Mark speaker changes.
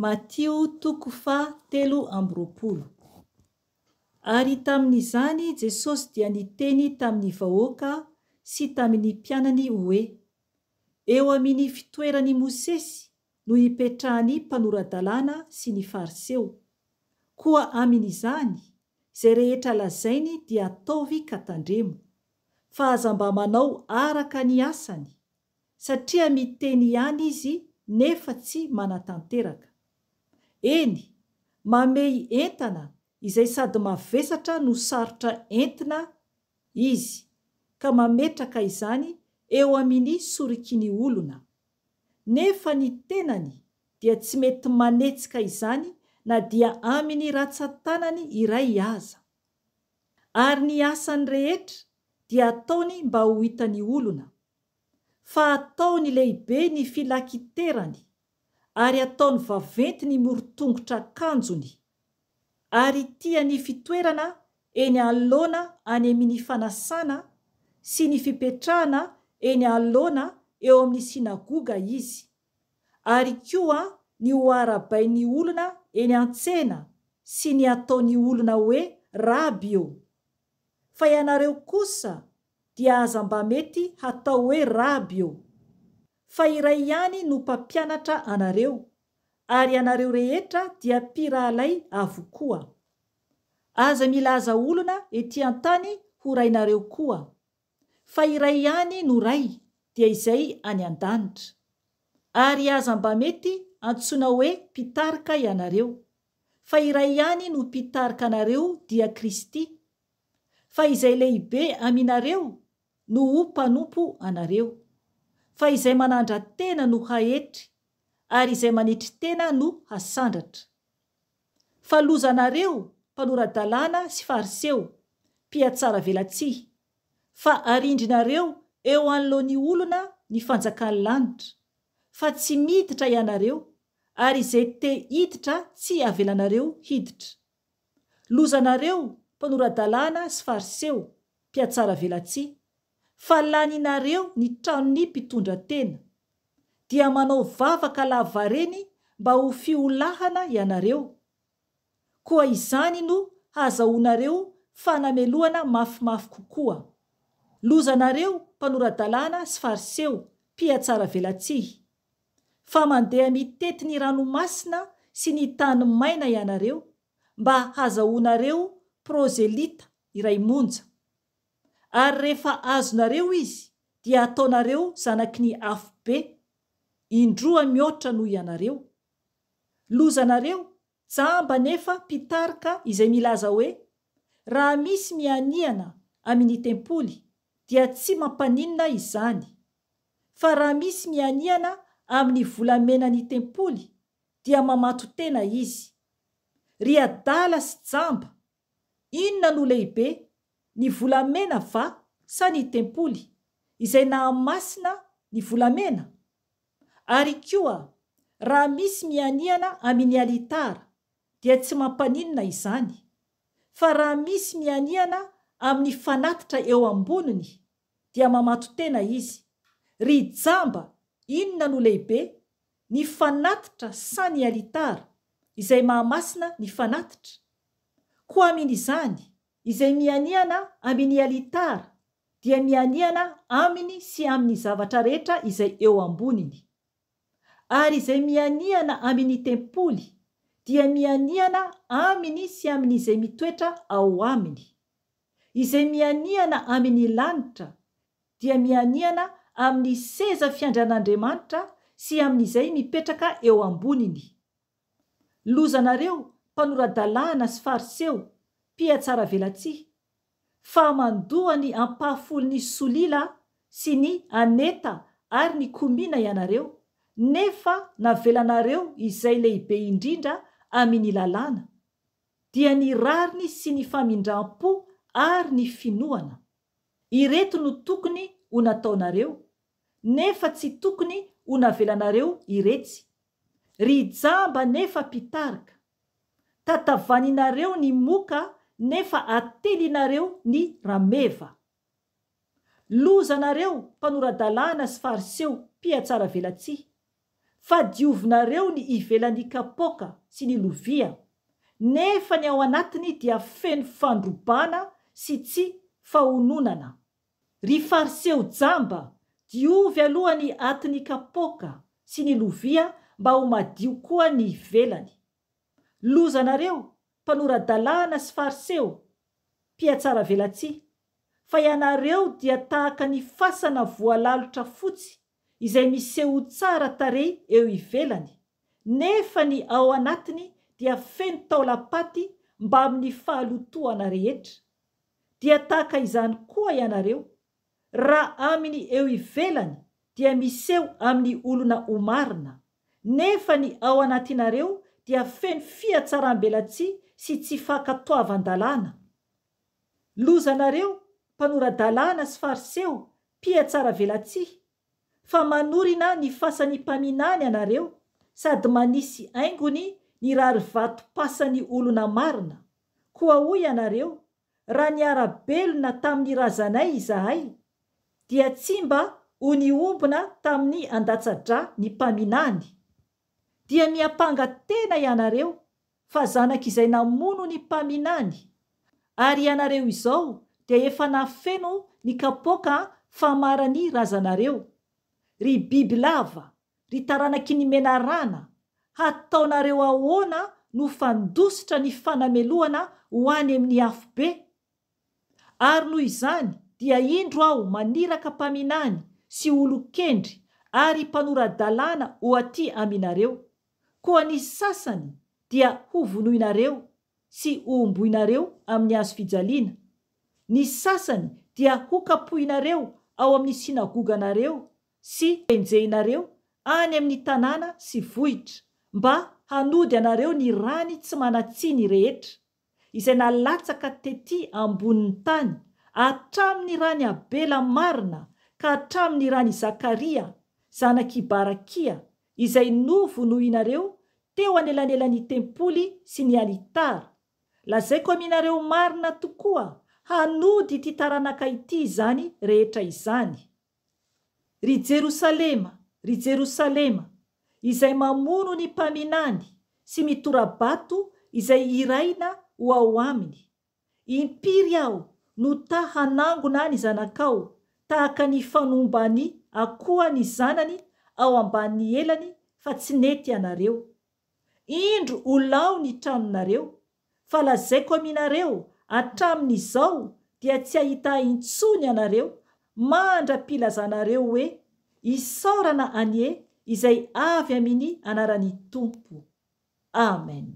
Speaker 1: Matio 3:3. Ary tamin'izany Jesosy dia niteny tamin'ny vahoaka sy tamin'ny mpianany hoe: eo amin'ny fitoerany Mosesy no hipetrahany mpanoradalàna sy ny fariseo. Koa amin'izany izay rehetra lazainy dia ataovy katandremo, fa aza mba manao araka ny asany, satria miteny ihany izy nefa tsy manatanteraka. Eny, mamey entana izay sady mavesatra no sarotra entina izy, ka mametraka izany eo amin'ny sorikin'ny olona. Nefa ny tenany dia tsy mety manetsika izany na dia amin'ny ratsan-tanany iray aza. Ary ny asany rehetra dia ataony mba ho hitan'ny olona. Fa ataony lehibe ny filakiterany, ary ataony vaventy ny morotongotra kanjony, ary tiany fitoerana eny anoloana any amin'ny fanasana sy ny fipetrahana eny anoloana eo amin'ny sinagoga izy, ary koa ny ho arabain'ny olona eny an-tsena sy ny ataon'ny olona hoe raby eo. Fa ianareo kosa dia aza mba mety hatao hoe raby eo, fa iray ihany no mpampianatra anareo, ary anareo rehetra dia mpirahalahy avokoa. Aza milaza olona ety an-tany ho rainareo koa, fa iray ihany no ray, dia izay any an-danitra. Ary aza mba mety antsoina hoe mpitarika ianareo, fa iray ihany no mpitarika anareo dia Kristy. Fa izay lehibe aminareo no ho mpanompo anareo. Fa izay manandra tena no hahetry, ary izay manetry tena no hasandratra. Fa lozanareo mpanoradalàna sy fariseo, mpiatsara velatsihy, fa arindrinareo eo anoloan'ny olona ny fanjakan'ny lanitra, fa tsy miditra ianareo, ary izay te hiditra tsy avelanareo hiditra. Lozanareo mpanoradalàna sy fariseo, mpiatsara velatsihy, fa laninareo ny tranon'ny mpitondra tena, dia manao vavaka lavareny mba ho fiolahana ianareo. Koa izany no hazahoanareo fanameloana mafimafy kokoa. Lozanareo mpanoradalàna sy fariseo, mpiatsara velatsihy, fa mandeha mitety ny ranomasina sy ny tany maina ianareo, mba hazahoanareo prozelita iray monja. Ary rehefa azonareo izy, dia ataonareo zanaky ny afo be, indroa mihoatra noho ianareo. Lozanareo jamba nefa mpitarika izay milaza hoe: raha misy mianiana amin'ny tempoly, dia tsy mampaninona izany. Fa raha misy mianiana amin'ny volamenan'ny tempoly, dia mamato tena izy. Ry adala sy jamba, inona no lehibe, ny volamena va sa ny tempoly izay nahamasina ny volamena? Ary koa, raha misy mianiana amin'ny alitara, dia tsy mampaninona izany. Fa raha misy mianiana amin'ny fanatitra eo amboniny, dia mamato tena izy. Ry jamba, inona no lehibe, ny fanatitra sa ny alitara izay mahamasina ny fanatitra? Koa amin'izany, izay mianiana amin'ny alitara dia mianiana aminy sy amin'ny zavatra rehetra izay eo amboniny. Ary izay mianiana amin'ny tempoly dia mianiana aminy sy amin'izay mitoetra ao aminy. Izay mianiana amin'ny lanitra dia mianiana amin'ny seza fiandrian'Andriamanitra sy amin'izay mipetraka eo amboniny. Lozanareo mpanoradalàna sy fariseo, mpiatsara velatsihy, fa mandoa ny ampahafolon'ny solila sy ny aneta ary ny komina ianareo, nefa navelanareo izay lehibe indrindra amin'ny lalàna, dia ny rariny sy ny famindram-po ary ny finoana. Ireto no tokony ho nataonareo, nefa tsy tokony ho navelanareo iretsy. Ry jamba nefa mpitarika, tatavanina-nareo ny moka nefa atelinareo ny rameva. Lozanareo mpanoradalàna sy fariseo, mpiatsara velatsihy, fa diovinareo ny ivelan'ny kapoka sy ny lovia, nefa ny ao anatiny dia feno fandrobana sy tsy fahononana. Ry fariseo jamba, diovy aloha ny atin'ny kapoka sy ny lovia mba ho madio koa ny ivelany. Lozanareo, mpanoradalàna sy fariseo, mpiatsara velatsia, fa ianareo dia tahaka ny fasana voalalotra fotsy izay miseho tsara tarehy eo ivelany, nefa ny ao anatiny dia feno taolapaty mba amin'ny fahalotoana rehetra. Dia tahaka izany koa ianareo, raha aminy eo ivelany dia miseho amin'ny olona omarina, nefa ny ao anatinareo dia feno fiatsaram-belatsia sy tsy fankatoavan-dalàna. Lozanareo, mpanoradalàna sy fariseo, mpiatsara velatsia, fa manorina ny fasan'ny mpaminany ianareo, sady manisy aingony ny rarivato-pasan'ny olona marina. Koa hoy ianareo, raha niara-belona tamin'ny razanay izahay, dia tsy mba ho niombona tamin'ny andatsadra ny mpaminany. Dia miapanga tena ianareo, fa zanak'izay namono ny mpaminany. Ary ianareo izao dia efa nafeno ny kapoka famarany razanareo. Ry biby lava, ry taranaky ny menarana, hataonareo ahoana no fandositra ny fanameloana ho any amin'ny afobe? Ary noho izany dia indro aho maniraka mpaminany sy olon-kendry ary mpanoradalàna ho aty aminareo. Koa ny sasany dia ho vonoinareo sy omboinareo amin'ny hazo fijaliana. Ny sasany dia ho kapoinareo ao amin'ny sinagoganareo sy penjeinareo any amin'ny tanàna sy vohitra, mba hanody anareo ny rany tsy manatsiny rehetra, izay nalatsaka tety ambonin'ny tany, hatramin'ny rany Abela marina ka hatramin'ny rany Zakaria, zanaky Barakia, izay novonoinareo teo anelanelan'ny tempoly sy ny alitara. Lazaiko aminareo marina tokoa, hanody ity taranaka ity izany rehetra izany. Ry Jerosalema, izay mamono ny mpaminany sy mitorabato izay iraina ho ao aminy. Impiry aho no ta hanangona ny zanakao, tahaka ny fanombany akoha ny zanany ao ambany elany, fa tsy nety anareo. Indro ho lao ny tranonareo, fa lazaiko aminareo hatramin'izao dia tsy ahita intsony anareo mandra-pilazanareo hoe isaorana anie izay avy amin'ny anaran'ny Tompo. Amen.